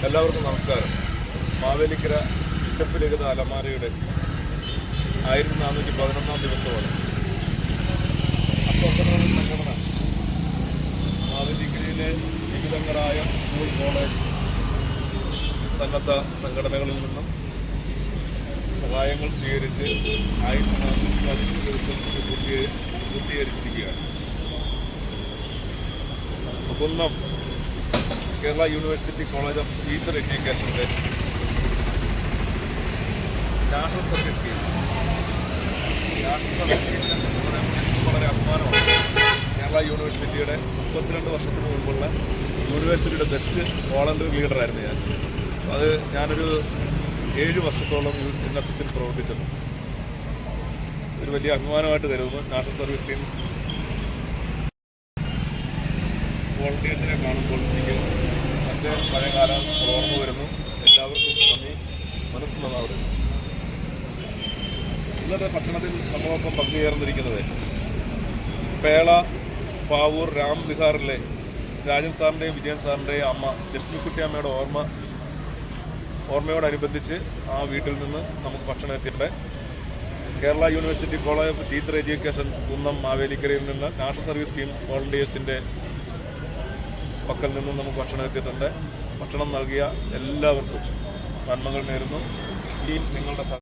എല്ലാവർക്കും നമസ്കാരം. മാവേലിക്കര ബിഷപ്പ് രഹിത അലമാരയുടെ 1411 ദിവസമാണ്. അസ്വസ്ഥത സംഘടന മാവേലിക്കരയിലെ വിവിധങ്ങളായ സ്കൂൾ, കോളേജ്, സന്നദ്ധ സംഘടനകളിൽ നിന്നും സഹായങ്ങൾ സ്വീകരിച്ച് 1415 ദിവസം പൂർത്തീകരിച്ചിരിക്കുകയാണ്. Kunnam Kerala university college of teacher എഡ്യൂക്കേഷൻ്റെ നാഷണൽ സർവീസ് സ്കീം വളരെ അഭിമാനമാണ്. കേരള യൂണിവേഴ്സിറ്റിയുടെ 32 വർഷത്തിന് മുൻപുള്ള യൂണിവേഴ്സിറ്റിയുടെ ബെസ്റ്റ് വോളണ്ടറി ലീഡറായിരുന്നു ഞാൻ. അത് ഞാനൊരു 7 വർഷത്തോളം NSSൽ പ്രവർത്തിച്ചത് ഒരു വലിയ അഭിമാനമായിട്ട് കരുതുന്നു. നാഷണൽ സർവീസ് സ്കീം വോളണ്ടിയേഴ്സിനെ കാണുമ്പോൾ എനിക്ക് എൻ്റെ പഴയകാലം ഓർമ്മ വരുന്നു. എല്ലാവർക്കും നന്ദി, മനസ്സ് നന്നാവുന്നു. ഇന്നത്തെ ഭക്ഷണത്തിൽ നമ്മളൊപ്പം പങ്കുചേർന്നിരിക്കുന്നത് പേള പാവൂർ രാം വിഹാറിലെ രാജൻ സാറിൻ്റെയും വിജയൻ സാറിൻ്റെയും അമ്മ ലക്ഷ്മിക്കുട്ടി അമ്മയുടെ ഓർമ്മയോടനുബന്ധിച്ച് ആ വീട്ടിൽ നിന്ന് നമുക്ക് ഭക്ഷണം എത്തിയിട്ട് Kerala university college of teacher education Kunnam മാവേലിക്കരയിൽ നിന്ന് നാഷണൽ സർവീസ് സ്കീം വോളണ്ടിയേഴ്സിൻ്റെ പക്കൽ നിന്നും നമുക്ക് ഭക്ഷണം എത്തിയിട്ടുണ്ട്. ഭക്ഷണം നൽകിയ എല്ലാവർക്കും നന്മകൾ നേരുന്നു. ഈ നിങ്ങളുടെ